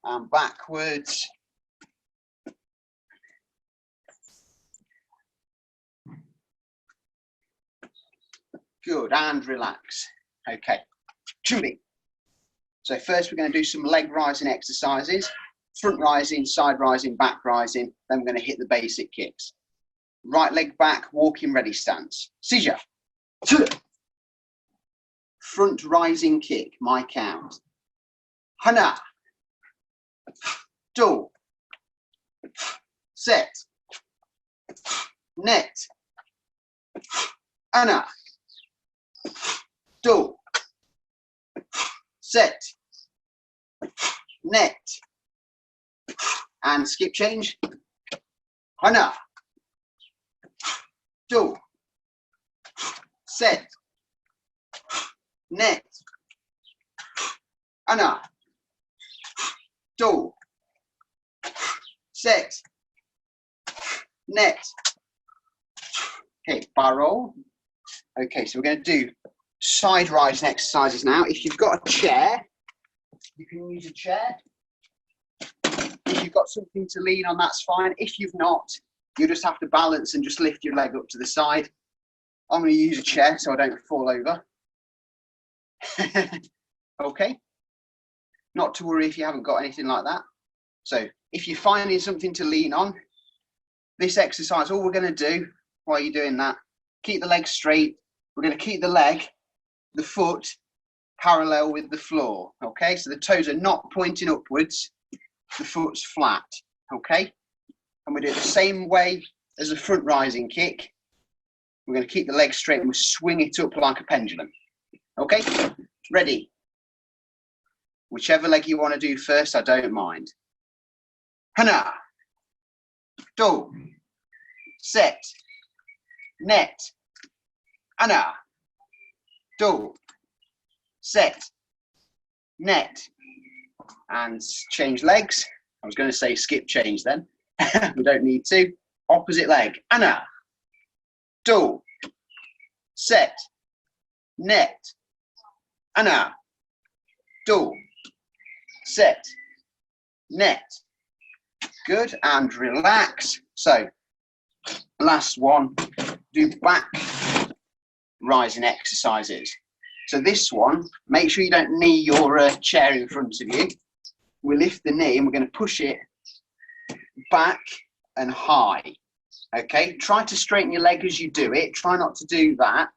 and backwards. Good, and relax. Okay, Julie. So first we're going to do some leg rising exercises, front rising, side rising, back rising, then we're going to hit the basic kicks. Right leg back, walking ready stance. Seizure. Front rising kick, my count. Hana. Do. Set. Net. Ana. Do. Set. Net. And skip change. Hana. Do. Set. Net. Ana. Do. Set. Net. Okay, bar roll. Okay, so we're going to do side rising exercises now. If you've got a chair, you can use a chair. If you've got something to lean on, that's fine. If you've not, you just have to balance and just lift your leg up to the side. I'm going to use a chair so I don't fall over. Okay. Not to worry if you haven't got anything like that. So if you're finding something to lean on, this exercise, all we're going to do while you're doing that, keep the leg straight. We're going to keep the foot parallel with the floor. Okay, so the toes are not pointing upwards, the foot's flat. Okay, and we do it the same way as the front rising kick. We're going to keep the leg straight and we swing it up like a pendulum. Okay, ready? Whichever leg you want to do first, I don't mind. Hana. Do. Set. Net. Ana. Do. Set. Net. And change legs. I was going to say skip change then. We don't need to. Opposite leg. Ana. Do. Set. Net. Ana. Do. Set. Net. Good, and relax. So last one, do back rising exercises. So this one, make sure you don't knee your chair in front of you. We lift the knee and we're going to push it back and high. Okay, try to straighten your leg as you do it. Try not to do that,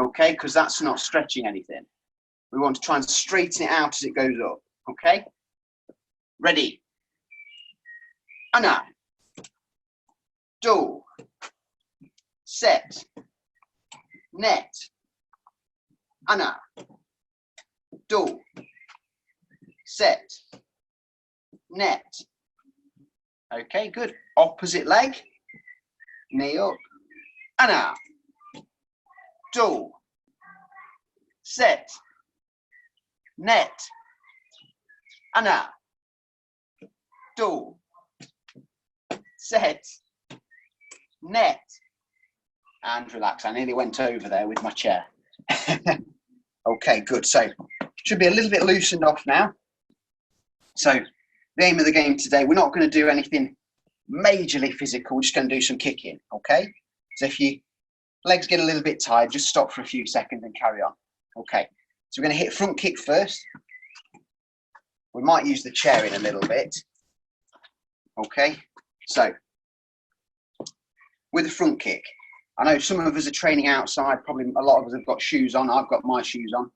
okay, because that's not stretching anything. We want to try and straighten it out as it goes up. Okay, ready? Ana. Do. Set. Net. Ana. Do. Set. Net. Okay, good. Opposite leg. Knee up. Ana. Do. Set. Net. Ana. Do. Set. Net. And relax. I nearly went over there with my chair. Okay, good. So should be a little bit loosened off now. So the aim of the game today, we're not going to do anything majorly physical. We're just going to do some kicking. Okay. So if your legs get a little bit tired, just stop for a few seconds and carry on. Okay. So we're going to hit front kick first. We might use the chair in a little bit. Okay. So with the front kick, I know some of us are training outside, probably a lot of us have got shoes on. I've got my shoes on.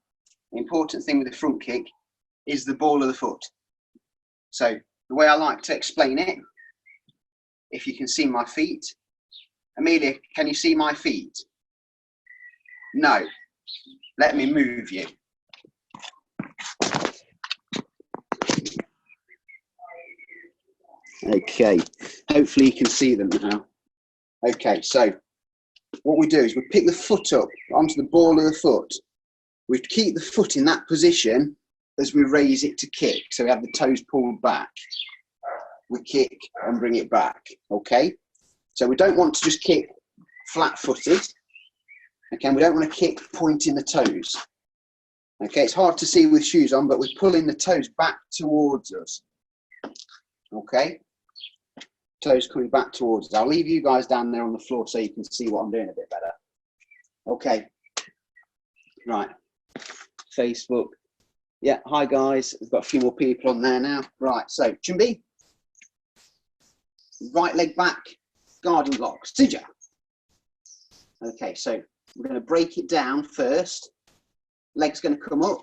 The important thing with the front kick is the ball of the foot. So the way I like to explain it, if you can see my feet. Amelia, can you see my feet? No. Let me move you. Okay, hopefully you can see them now. Okay, so what we do is we pick the foot up onto the ball of the foot. We keep the foot in that position as we raise it to kick. So we have the toes pulled back. We kick and bring it back, okay? So we don't want to just kick flat-footed. Okay, we don't want to kick pointing the toes. Okay, it's hard to see with shoes on, but we're pulling the toes back towards us. Okay, toes coming back towards us. I'll leave you guys down there on the floor so you can see what I'm doing a bit better. Okay, right, Facebook. Yeah, hi guys, we've got a few more people on there now. Right, so Chumbi, right leg back, guarding lock, Sija. Okay, so we're going to break it down first. Leg's going to come up,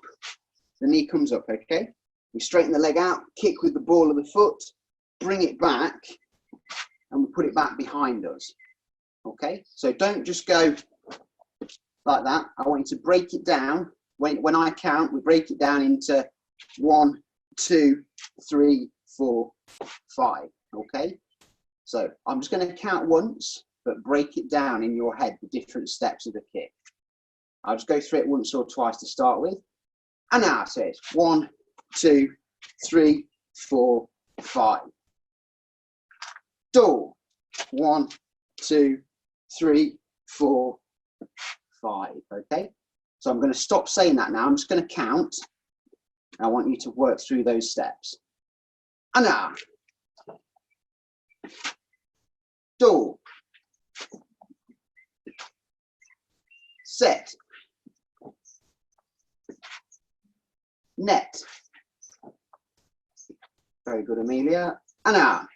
the knee comes up, okay? We straighten the leg out, kick with the ball of the foot, bring it back, and we put it back behind us. Okay, so don't just go like that. I want you to break it down. When I count, we break it down into 1, 2, 3, 4, 5. Okay, so I'm just going to count once, but break it down in your head, the different steps of the kick. I'll just go through it once or twice to start with. And now it says 1, 2, 3, 4, 5. Door. 1, 2, 3, 4, 5. Okay, so I'm going to stop saying that now. I'm just going to count. I want you to work through those steps. And now. Door. Set. Net. Very good, Amelia. And now.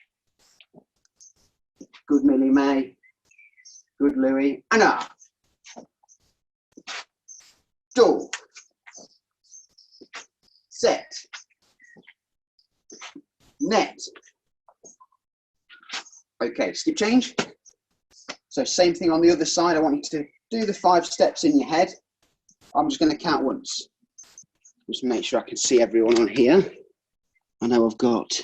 Good, Millie May. Good, Louis. And now. Door. Set. Net. Okay, skip change. So same thing on the other side. I want you to do the 5 steps in your head. I'm just going to count once. Just make sure I can see everyone on here. I know I've got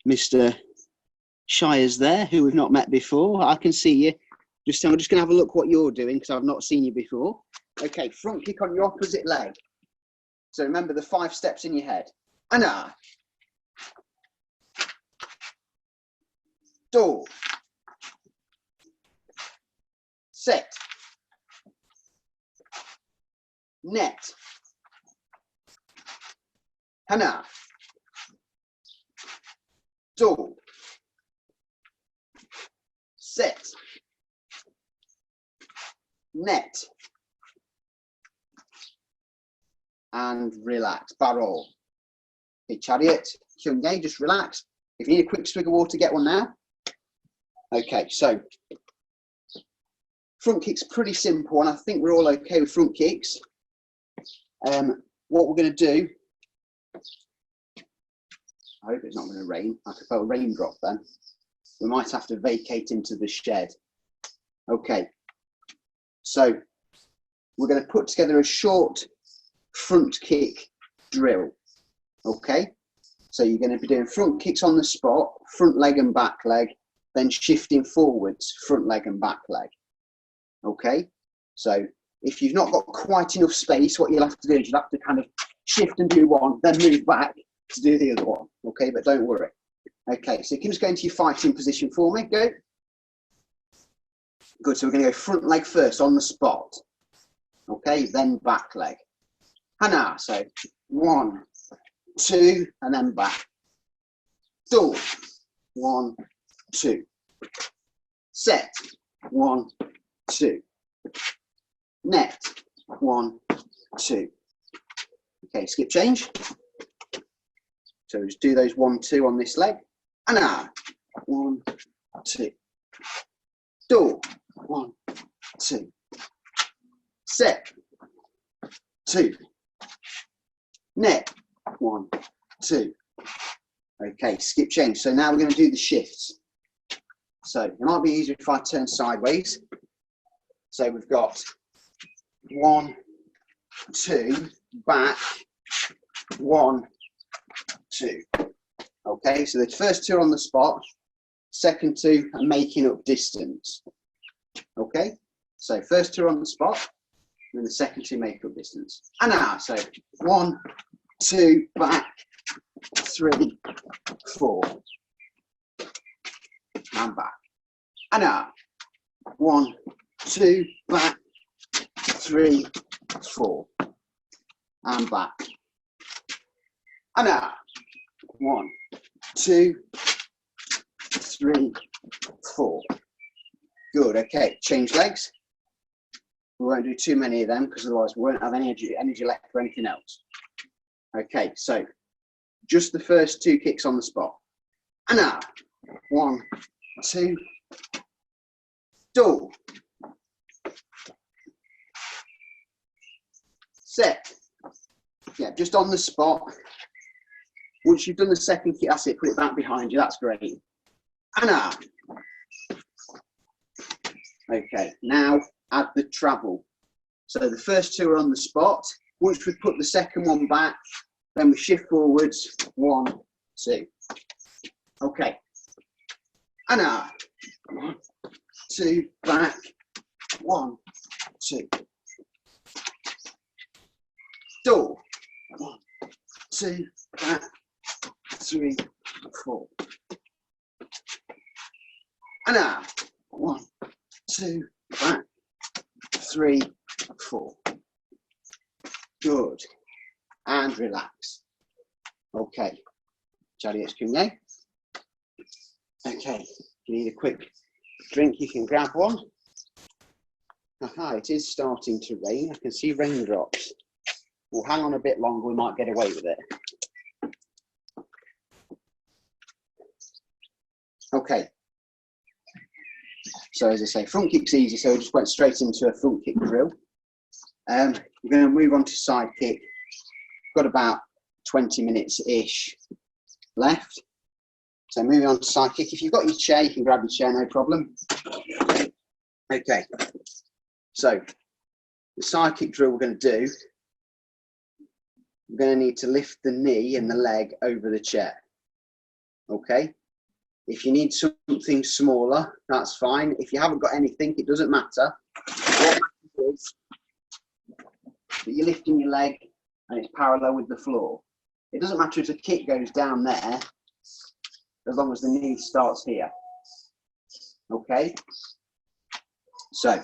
Mr. Shires there, who we've not met before. I can see you. I'm just going to have a look what you're doing because I've not seen you before. Okay, front kick on your opposite leg. So remember the 5 steps in your head. Anna. Door. Set. Net. Hana. Door. Set. Net. And relax. Barrel. Okay, chariot. Kyungye, just relax. If you need a quick swig of water, get one now. Okay, so front kick's pretty simple, and I think we're all okay with front kicks. What we're going to do, I hope it's not going to rain. I could feel a raindrop then. We might have to vacate into the shed. Okay, so we're going to put together a short front kick drill. Okay, so you're going to be doing front kicks on the spot, front leg and back leg, then shifting forwards, front leg and back leg. Okay, so if you've not got quite enough space, what you'll have to do is you'll have to kind of shift and do one, then move back to do the other one. Okay, but don't worry. Okay, so you can just go into your fighting position for me. Go. Good, so we're going to go front leg first on the spot. Okay, then back leg. Hana, so 1, 2, and then back. Door. 1, 2. Set. 1, 2. Net. 1, 2. Okay, skip change. So just do those 1, 2 on this leg. And now 1, 2. Door. 1, 2. Set. 2. Net. 1, 2. Okay, skip change. So now we're going to do the shifts. So it might be easier if I turn sideways. So we've got 1, 2, back, 1, 2. Okay, so the first 2 on the spot, second 2 are making up distance. Okay, so first 2 on the spot, and then the second 2 make up distance. And now, so 1, 2, back, 3, 4, and back. And now, 1, 2, back, 3, 4, and back. And now, 1, 2, 3, 4. Good. Okay, change legs. We won't do too many of them because otherwise we won't have any energy left for anything else. Okay, so just the first 2 kicks on the spot. And now, 1, 2, do. Set. Yeah, just on the spot. Once you've done the second kick, that's it, put it back behind you, that's great. And now. Okay, now add the travel. So the first 2 are on the spot. Once we put the second one back, then we shift forwards, 1, 2. Okay. And now, 1, 2, back, 1, 2. Do. 1, 2, back, 3, 4. And now, 1, 2, back, 3, 4. Good. And relax. Okay. Chariot's Kunye. Okay. If you need a quick drink, you can grab one. Aha, it is starting to rain. I can see raindrops. We'll hang on a bit longer, we might get away with it. Okay. So as I say, front kick's easy, so we just went straight into a front kick drill. We're going to move on to side kick. Got about 20 minutes-ish left. So moving on to side kick. If you've got your chair, you can grab your chair, no problem. Okay. So the side kick drill we're going to do, we're going to need to lift the knee and the leg over the chair. Okay. If you need something smaller, that's fine. If you haven't got anything, it doesn't matter. What matters is that you're lifting your leg and it's parallel with the floor. It doesn't matter if the kick goes down there, as long as the knee starts here. Okay? So.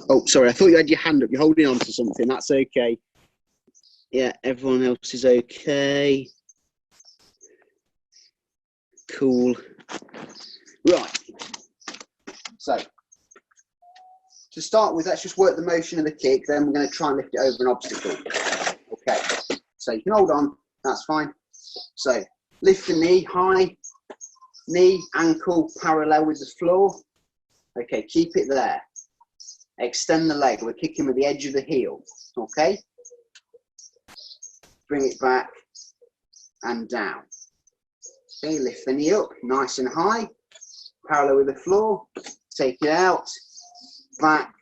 Oh, sorry, I thought you had your hand up. You're holding on to something. That's okay. Yeah, everyone else is okay. Cool. Right. So, to start with, let's just work the motion of the kick. Then we're going to try and lift it over an obstacle. Okay. So you can hold on. That's fine. So, lift the knee high. Knee, ankle parallel with the floor. Okay, keep it there. Extend the leg. We're kicking with the edge of the heel. Okay. Bring it back and down. Okay, lift the knee up, nice and high, parallel with the floor. Take it out, back,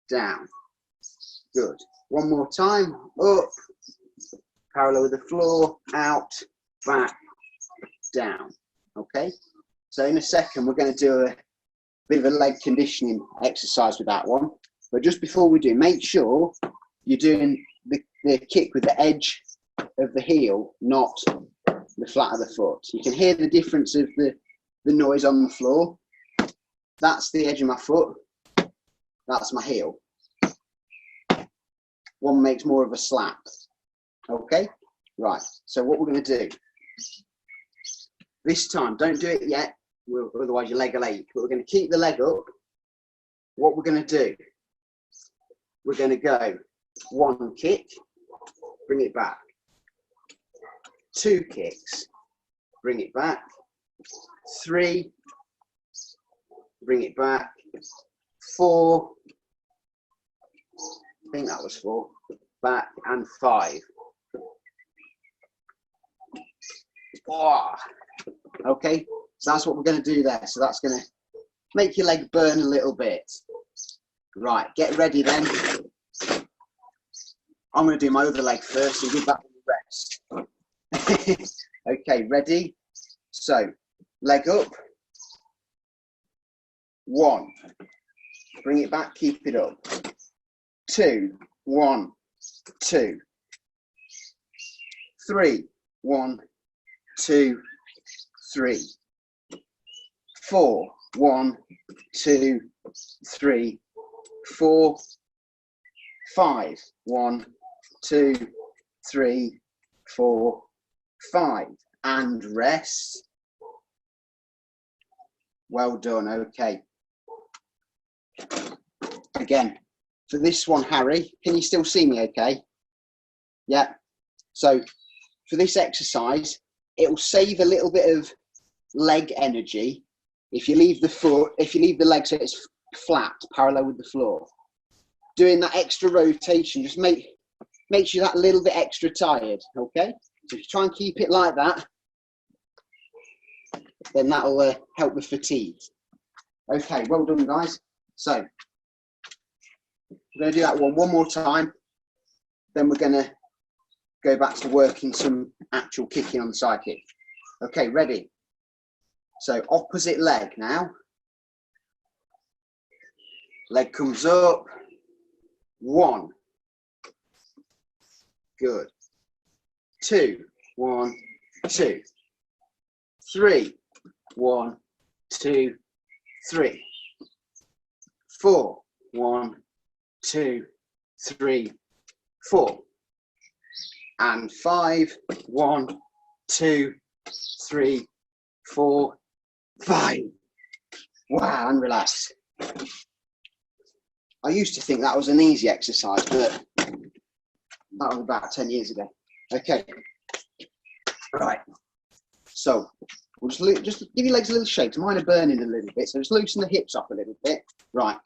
down. Good. One more time, up, parallel with the floor, out, back, down. Okay, so in a second we're going to do a bit of a leg conditioning exercise with that one. But just before we do, make sure you're doing the kick with the edge of the heel, not the flat of the foot. You can hear the difference of the noise on the floor. That's the edge of my foot. That's my heel. One makes more of a slap. Okay? Right. So what we're going to do this time, don't do it yet, otherwise your leg will ache, but we're going to keep the leg up. What we're going to do, we're going to go 1 kick, bring it back. 2 kicks, bring it back. 3, bring it back. 4, I think that was 4, back, and 5. Oh. Okay, so that's what we're going to do there. So that's going to make your leg burn a little bit. Right, get ready then. I'm going to do my other leg first and give that one a rest. Okay, ready? So, leg up. 1. Bring it back, keep it up. 2, 1, 2. 3, 1, 2, 3. 4, 1, 2, 3, 4. 5, 1, 2, 3, 4, 5. And rest. Well done, okay. Again, for this one, Harry, can you still see me okay? Yeah. So for this exercise, it will save a little bit of leg energy if you leave the leg so it's flat, parallel with the floor. Doing that extra rotation just makes you that little bit extra tired, okay? So if you try and keep it like that, then that'll help with fatigue. Okay, well done, guys. So we're going to do that one more time. Then we're going to go back to working some actual kicking on the side kick. Okay, ready? So opposite leg now. Leg comes up. 1. Good. 2. 1, 2. 3. 1, 2, 3. 4. 1, 2, 3, 4. And 5. 1, 2, 3, 4, 5. Wow, and relax. I used to think that was an easy exercise, but that was about 10 years ago. Okay. Right. So we'll just give your legs a little shake. Mine are burning a little bit, so just loosen the hips up a little bit. Right.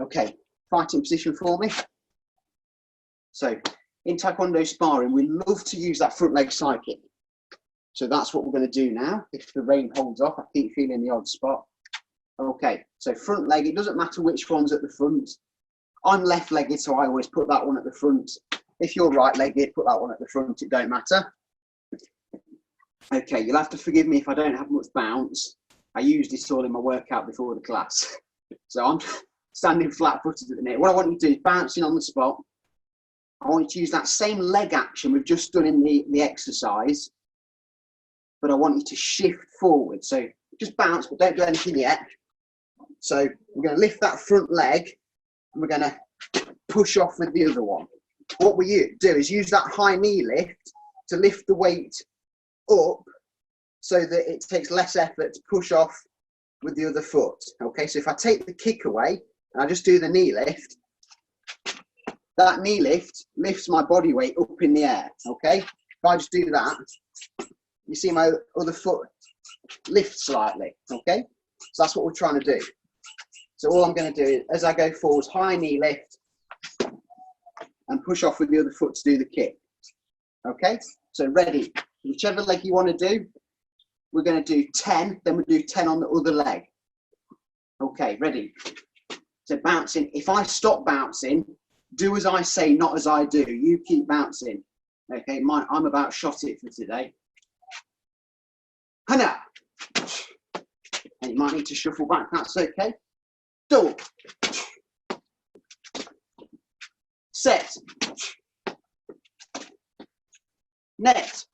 Okay. Fighting position for me. So in Taekwondo sparring, we love to use that front leg side kick. So that's what we're going to do now. If the rain holds off, I keep feeling the odd spot. Okay, so front leg, it doesn't matter which one's at the front. I'm left-legged, so I always put that one at the front. If you're right-legged, put that one at the front, it don't matter. Okay, you'll have to forgive me if I don't have much bounce. I used this all in my workout before the class. So I'm standing flat-footed at the minute. What I want you to do is bouncing on the spot. I want you to use that same leg action we've just done in the exercise, but I want you to shift forward. So just bounce, but don't do anything yet. So we're going to lift that front leg, and we're going to push off with the other one. What we do is use that high knee lift to lift the weight up so that it takes less effort to push off with the other foot. Okay, so if I take the kick away and I just do the knee lift, that knee lift lifts my body weight up in the air. Okay, if I just do that, you see my other foot lift slightly. Okay, so that's what we're trying to do. So all I'm going to do is, as I go forward, high knee lift and push off with the other foot to do the kick. Okay, so ready. Whichever leg you want to do, we're going to do 10, then we'll do 10 on the other leg. Okay, ready. So bouncing. If I stop bouncing, do as I say, not as I do. You keep bouncing. Okay, I'm about shot it for today. Hana. And you might need to shuffle back, that's okay. Do. Set. Net.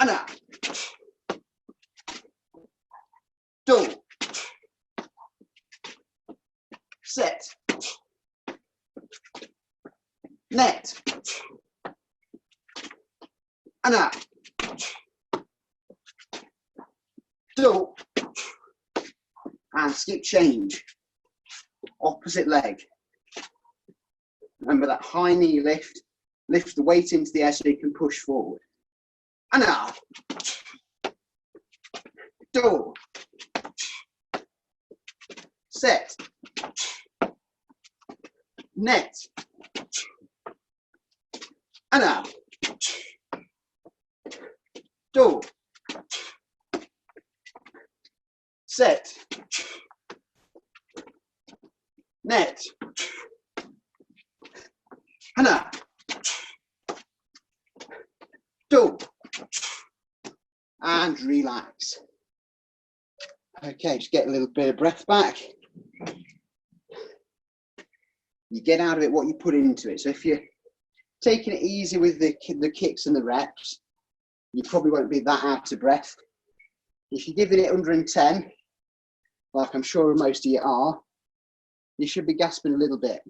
Hana. Do. Set. Net. Hana. Do. And skip change. Opposite leg. Remember that high knee lift. Lift the weight into the air so you can push forward. And now. Do. Set. Net. And now. Do. Set. Net. Hana. Do. And relax. Okay, just get a little bit of breath back. You get out of it what you put into it. So if you're taking it easy with the kicks and the reps, you probably won't be that out of breath. If you're giving it 110, like I'm sure most of you are, you should be gasping a little bit.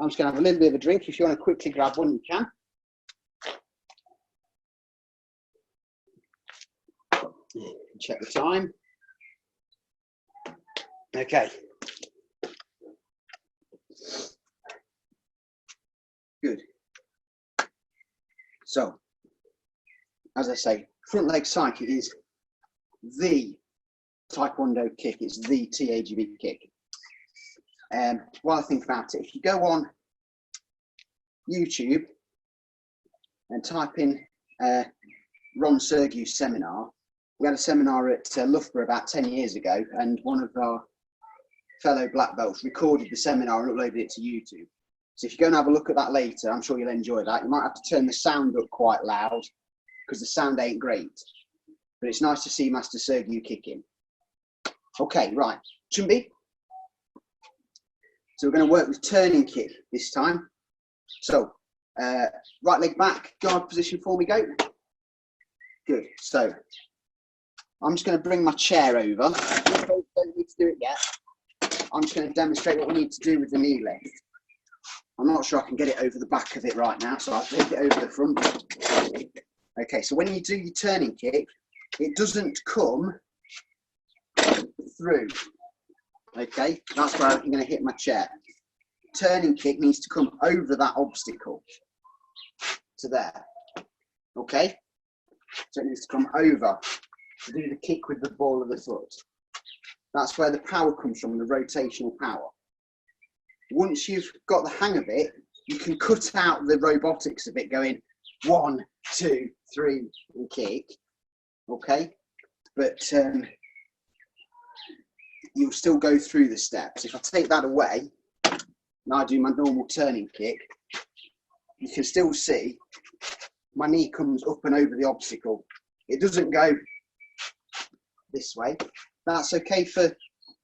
I'm just going to have a little bit of a drink. If you want to quickly grab one, you can. Check the time. Okay. Good. So, as I say, front leg cycle is the Taekwondo kick. It's the TAGB kick. While I think about it, if you go on YouTube and type in Ron Sergiu's seminar, we had a seminar at Loughborough about 10 years ago, and one of our fellow black belts recorded the seminar and uploaded it to YouTube. So if you go and have a look at that later, I'm sure you'll enjoy that. You might have to turn the sound up quite loud because the sound ain't great, but it's nice to see Master Sergiu kicking. Okay, right, Chumbi. So we're going to work with turning kick this time. So right leg back, guard position for me, go. Good. So I'm just going to bring my chair over. Don't need to do it yet. I'm just going to demonstrate what we need to do with the knee lift. I'm not sure I can get it over the back of it right now, so I'll take it over the front. Okay, so when you do your turning kick, it doesn't come through. Okay, that's where I'm going to hit my chair. Turning kick needs to come over that obstacle to there. Okay, so it needs to come over to do the kick with the ball of the foot. That's where the power comes from, the rotational power. Once you've got the hang of it, you can cut out the robotics of it going 1, 2, 3 and kick. Okay, but you'll still go through the steps. If I take that away and I do my normal turning kick, you can still see my knee comes up and over the obstacle. It doesn't go this way. That's okay for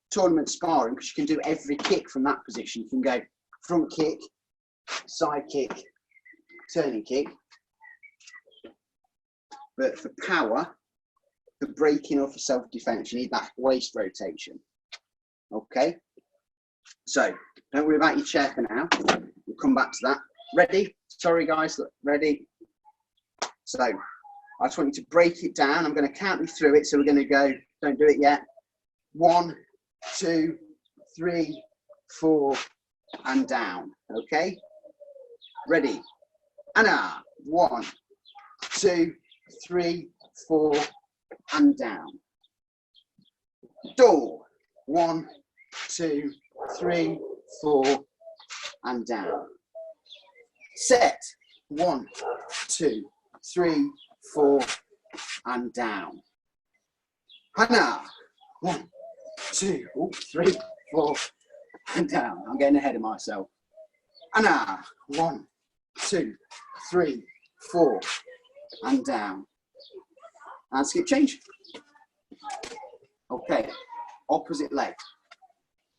tournament sparring because you can do every kick from that position. You can go front kick, side kick, turning kick. But for power, for breaking or for self-defense, you need that waist rotation. Okay, so don't worry about your chair for now. We'll come back to that. Ready? Sorry guys, look, ready? So I just want you to break it down. I'm going to count you through it. So we're going to go, don't do it yet. 1, 2, 3, 4, and down. Okay, ready? Anna. 1, 2, 3, 4, and down. Do. 1, 2, 3, 4, and down. Set. 1, 2, 3, 4, and down. Hana. 1, 2, 3, 4, and down. I'm getting ahead of myself. Hana. 1, 2, 3, 4, and down. And skip change. Okay, opposite leg.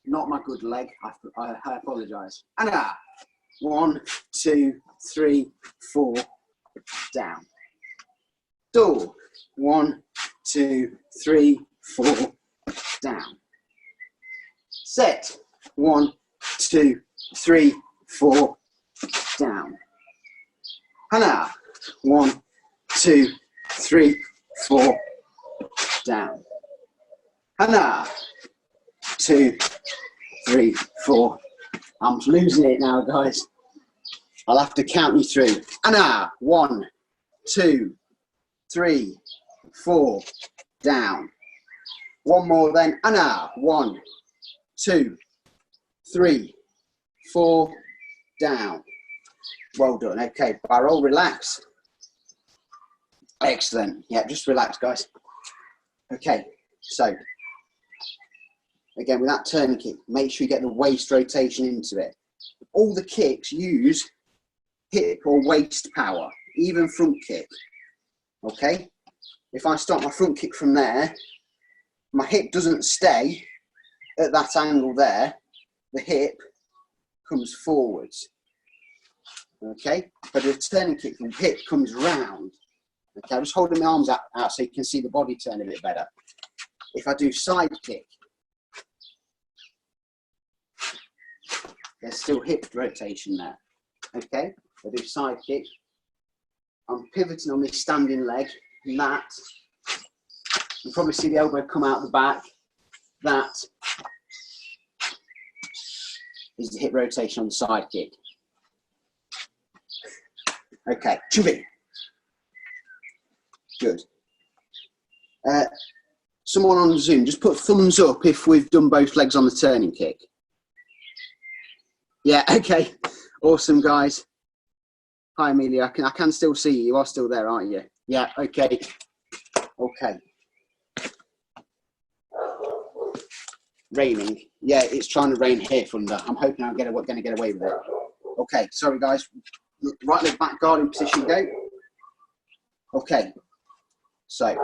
Not my good leg. I apologise. Anna. 1, 2, 3, 4, down. Do. 1, 2, 3, 4, down. Set. 1, 2, 3, 4, down. Hana. 1, 2, 3, 4, down. Hana. 2, 3, 4. I'm losing it now, guys. I'll have to count you through. Hana. 1, 2, 3, 4, down. One more then. Hana. 1, 2, 3, 4, down. Well done. Okay, barrel, relax. Excellent. Yeah, just relax, guys. Okay, so again with that turning kick, make sure you get the waist rotation into it. All the kicks use hip or waist power, even front kick. Okay, if I start my front kick from there, my hip doesn't stay at that angle there. The hip comes forwards. Okay, but a turning kick, the hip comes round. Okay, I'm just holding my arms out so you can see the body turn a bit better. If I do side kick, there's still hip rotation there. Okay, I do side kick. I'm pivoting on this standing leg, and that, you probably see the elbow come out the back. That is the hip rotation on the side kick. Okay, chubby. Good. Someone on Zoom, just put thumbs up if we've done both legs on the turning kick. Yeah, okay. Awesome, guys. Hi, Amelia. I can still see you. You are still there, aren't you? Yeah, okay. Okay. Raining. Yeah, it's trying to rain here, Thunder. I'm hoping I'm going to get away with it. Okay, sorry, guys. Right leg back guarding position, go. Okay. So,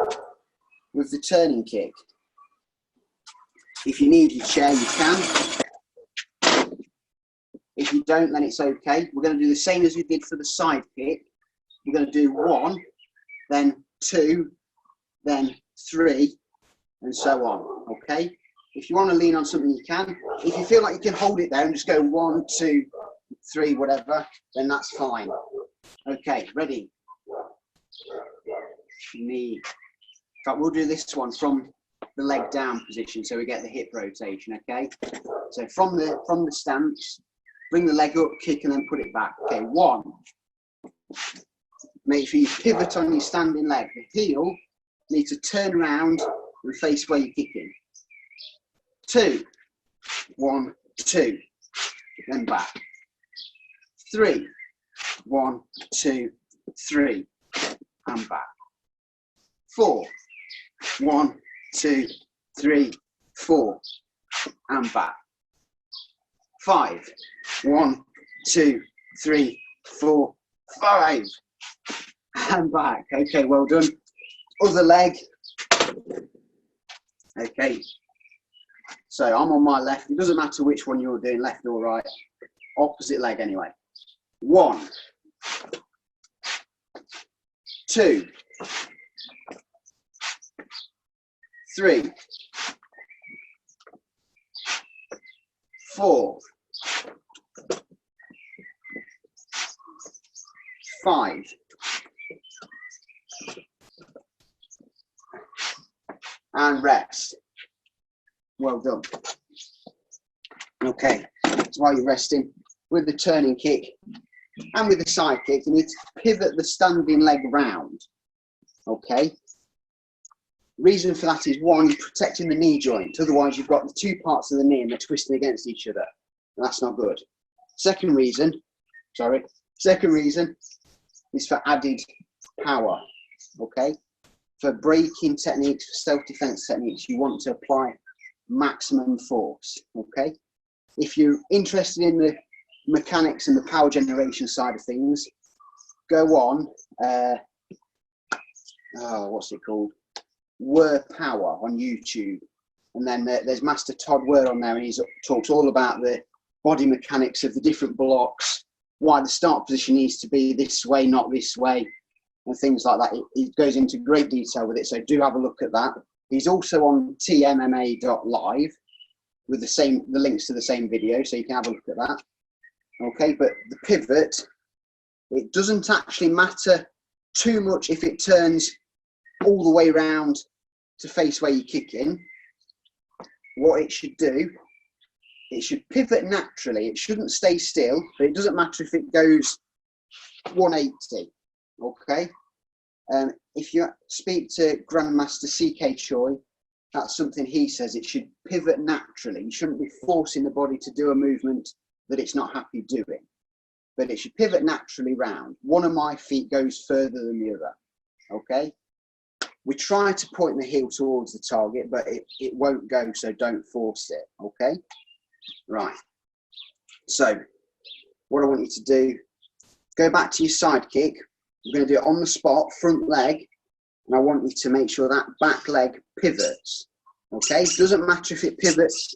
with the turning kick, if you need your chair, you can. If you don't, then it's okay. We're going to do the same as we did for the side kick. We're going to do 1, then 2, then 3, and so on, okay? If you want to lean on something, you can. If you feel like you can hold it there and just go 1, 2, 3, whatever, then that's fine. Okay, ready? Knee. Right, we'll do this one from the leg down position so we get the hip rotation, okay? So from the stance, bring the leg up, kick, and then put it back. Okay, 1. Make sure you pivot on your standing leg. The heel needs to turn around and face where you're kicking. 2. 1, 2. Then back. 3. 1, 2, 3. And back. 4. 1, 2, 3, 4. And back. 5. 1, 2, 3, 4, 5. And back. Okay, well done. Other leg. Okay. So I'm on my left. It doesn't matter which one you're doing, left or right. Opposite leg anyway. 1, 2, 3, 4, 5, and rest. Well done. Okay, so while you're resting, with the turning kick and with the side kick, you need to pivot the standing leg round. Okay. Reason for that is 1, you're protecting the knee joint. Otherwise, you've got the 2 parts of the knee and they're twisting against each other. And that's not good. Second reason is for added power. Okay. For braking techniques, for self-defense techniques, you want to apply maximum force. Okay. If you're interested in the mechanics and the power generation side of things, go on. What's it called? Were Power on YouTube, and then there's Master Todd Were on there, and he talks all about the body mechanics of the different blocks, why the start position needs to be this way, not this way, and things like that. It goes into great detail with it, so do have a look at that. He's also on tmma.live with the links to the same video, so you can have a look at that. Okay, but the pivot, it doesn't actually matter too much if it turns all the way around to face where you're kicking. What it should do, it should pivot naturally. It shouldn't stay still, but it doesn't matter if it goes 180. Okay. If you speak to Grandmaster CK Choi, that's something he says. It should pivot naturally. You shouldn't be forcing the body to do a movement that it's not happy doing, but it should pivot naturally round. One of my feet goes further than the other. Okay. We try to point the heel towards the target, but it won't go, so don't force it, okay? Right. So, what I want you to do, go back to your side kick. We're going to do it on the spot, front leg, and I want you to make sure that back leg pivots, okay? It doesn't matter if it pivots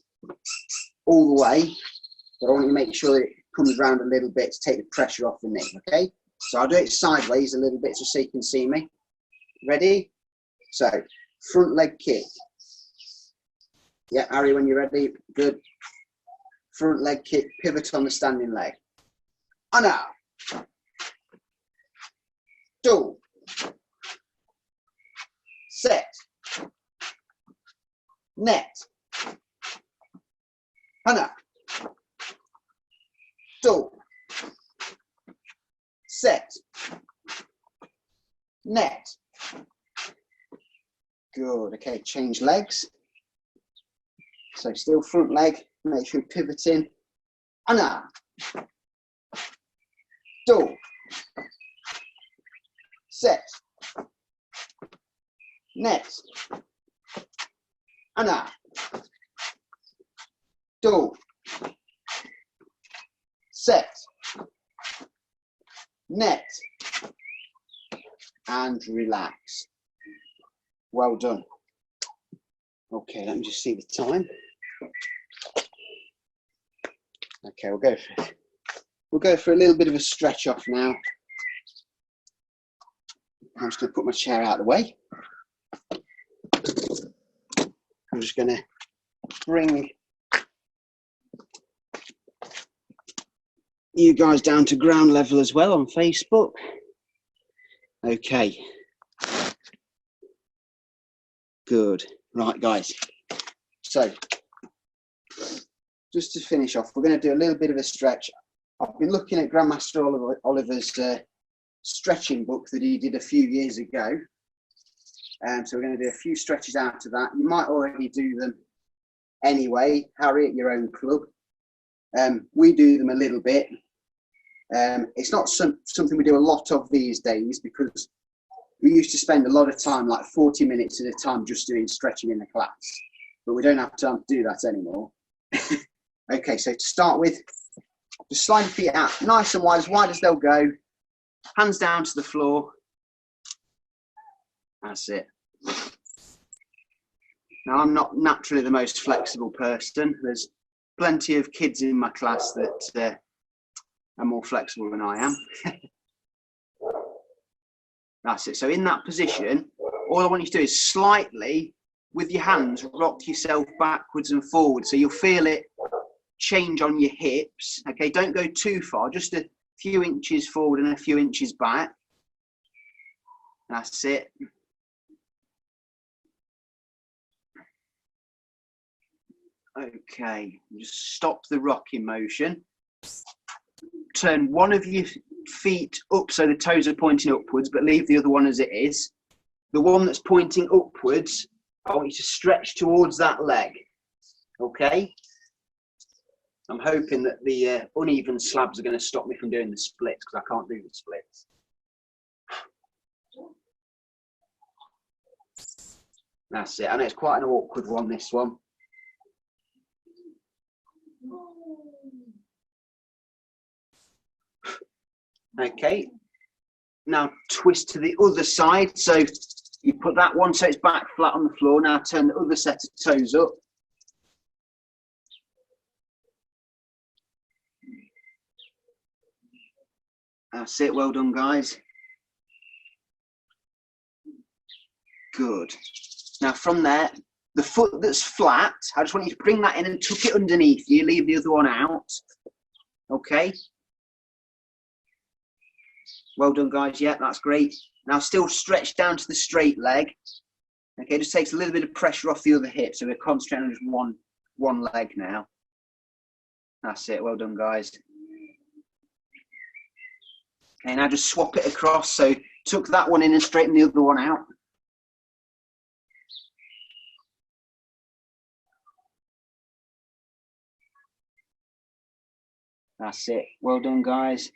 all the way, but I want you to make sure that it comes around a little bit to take the pressure off the knee, okay? So I'll do it sideways a little bit just so you can see me. Ready? So, front leg kick. Yeah, Ari, when you're ready, good. front leg kick, pivot on the standing leg. And now, 2, set, net, and now, 2, set, net. Good. Okay, change legs. So still front leg, make sure you're pivoting. And now, 2, set, net, and now, 2, set, net, and relax. Well done. Okay, let me just see the time. Okay, we'll go for it. We'll go for a little bit of a stretch off now. I'm just going to put my chair out of the way. I'm just going to bring you guys down to ground level as well on Facebook. Okay. Good. Right, guys. So, just to finish off, we're going to do a little bit of a stretch. I've been looking at Grandmaster Oliver's stretching book that he did a few years ago. So we're going to do a few stretches out of that. You might already do them anyway, Harry, at your own club. We do them a little bit. It's not something we do a lot of these days because we used to spend a lot of time, like 40 minutes at a time, just doing stretching in the class. But we don't have time to do that anymore. Okay, so to start with, just slide the feet out nice and wide as they'll go. Hands down to the floor. That's it. Now, I'm not naturally the most flexible person. There's plenty of kids in my class that are more flexible than I am. That's it. So in that position, all I want you to do is slightly, with your hands, rock yourself backwards and forwards. So you'll feel it change on your hips. Okay, don't go too far, just a few inches forward and a few inches back. That's it. Okay, just stop the rocking motion. Turn one of your feet up so the toes are pointing upwards, but leave the other one as it is. The one that's pointing upwards, I want you to stretch towards that leg. Okay? I'm hoping that the uneven slabs are going to stop me from doing the splits because I can't do the splits. That's it. I know it's quite an awkward one, this one. Okay, now twist to the other side. So you put that one so it's back flat on the floor. Now turn the other set of toes up. That's it, well done, guys. Good. Now from there, the foot that's flat, I just want you to bring that in and tuck it underneath you. Leave the other one out. Okay. Well done, guys. Yeah, that's great. Now still stretch down to the straight leg. Okay, just takes a little bit of pressure off the other hip. So we're concentrating on just one leg now. That's it. Well done, guys. Okay, now just swap it across. So tuck that one in and straighten the other one out. That's it. Well done, guys.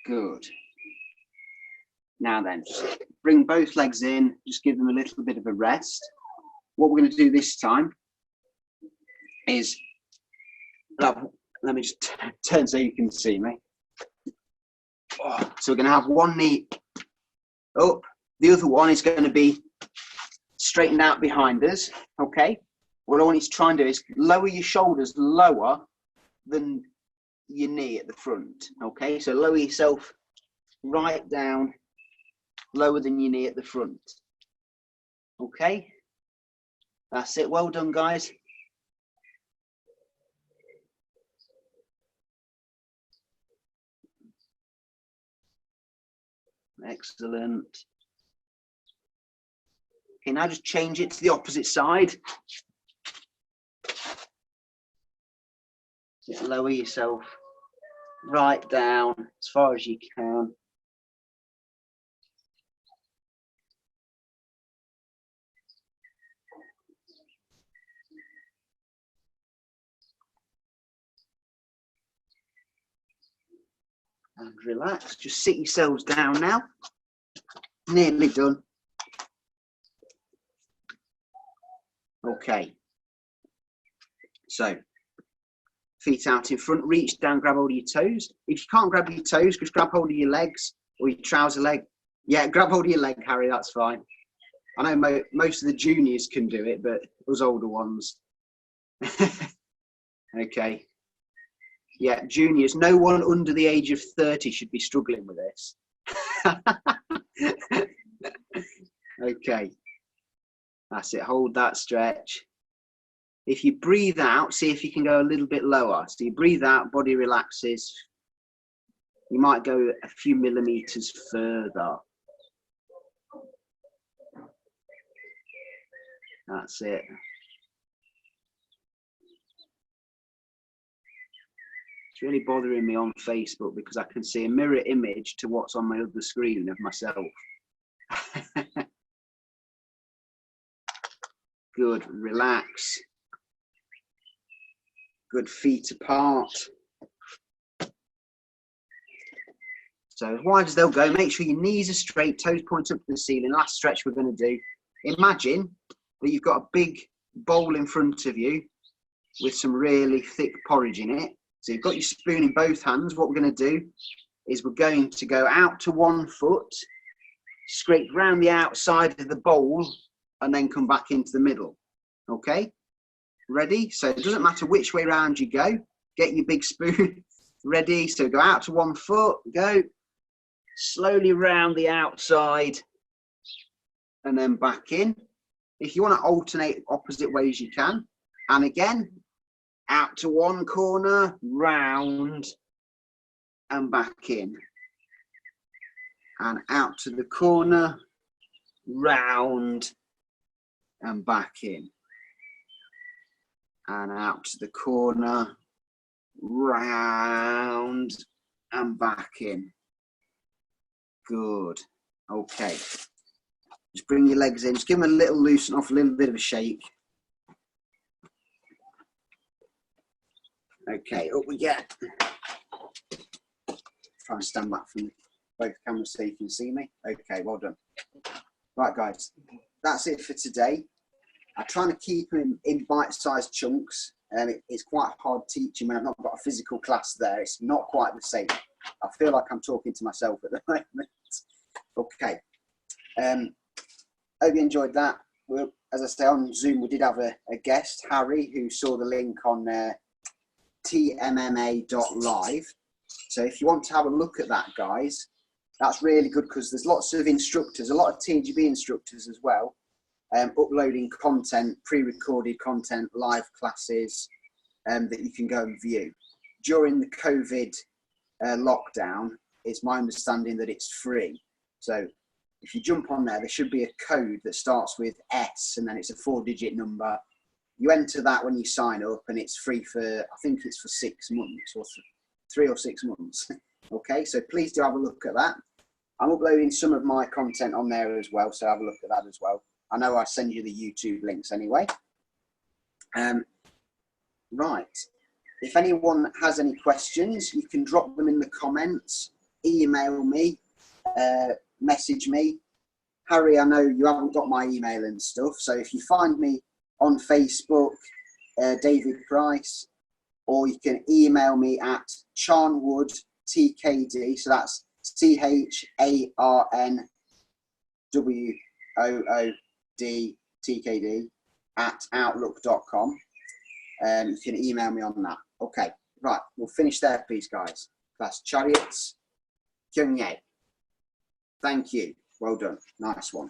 Good. Now then, just bring both legs in, just give them a little bit of a rest. What we're going to do this time is, let me just turn so you can see me. So we're going to have one knee up, the other one is going to be straightened out behind us, okay? What I want you to try and do is lower your shoulders lower than your knee at the front, okay? So lower yourself right down, lower than your knee at the front. Okay, that's it. Well done, guys. Excellent. Okay, now just change it to the opposite side. Just lower yourself right down as far as you can. And relax. Just sit yourselves down now. Nearly done. Okay. So, feet out in front, reach down, grab hold of your toes. If you can't grab your toes, just grab hold of your legs or your trouser leg. Yeah, grab hold of your leg, Harry, that's fine. I know most of the juniors can do it, but those older ones. Okay. Yeah, juniors, no one under the age of 30 should be struggling with this. Okay. That's it, hold that stretch. If you breathe out, see if you can go a little bit lower. So you breathe out, body relaxes. You might go a few millimeters further. That's it. It's really bothering me on Facebook because I can see a mirror image to what's on my other screen of myself. Good, relax. Good, feet apart. So as wide as they'll go, make sure your knees are straight, toes point up to the ceiling. Last stretch we're going to do. Imagine that you've got a big bowl in front of you with some really thick porridge in it. So you've got your spoon in both hands. What we're going to do is we're going to go out to one foot, scrape round the outside of the bowl, and then come back into the middle. Okay? Ready? So it doesn't matter which way round you go. Get your big spoon ready. So go out to one foot, go slowly round the outside, and then back in. If you want to alternate opposite ways, you can. And again, out to one corner, round, and back in. And out to the corner, round, and back in. And out to the corner, round, and back in. Good. Okay. Just bring your legs in. Just give them a little loosen off, a little bit of a shake. Okay, up we get. Try and stand back from both cameras so you can see me. Okay, well done. Right, guys, that's it for today. I'm trying to keep them in bite-sized chunks. It's quite hard teaching when I've not got a physical class there. It's not quite the same. I feel like I'm talking to myself at the moment. Okay. Hope you enjoyed that. Well, as I say, on Zoom, we did have a guest, Harry, who saw the link on tmma.live. So if you want to have a look at that, guys, that's really good because there's lots of instructors, a lot of TGB instructors as well, uploading content, pre-recorded content, live classes that you can go and view. During the COVID lockdown, it's my understanding that it's free. So if you jump on there should be a code that starts with S and then it's a 4-digit number. You enter that when you sign up and it's free for, I think it's for 6 months or 3 or 6 months. Okay, so please do have a look at that. I'm uploading some of my content on there as well, so have a look at that as well. I know I send you the YouTube links anyway. Right, if anyone has any questions, you can drop them in the comments, email me, message me. Harry, I know you haven't got my email and stuff, so if you find me on Facebook, David Price, or you can email me at charnwoodtkd, so that's CHARNWOODTKD @outlook.com. You can email me on that. Okay, right, we'll finish there, please, guys. That's Chariots, Kyungye. Thank you. Well done. Nice one.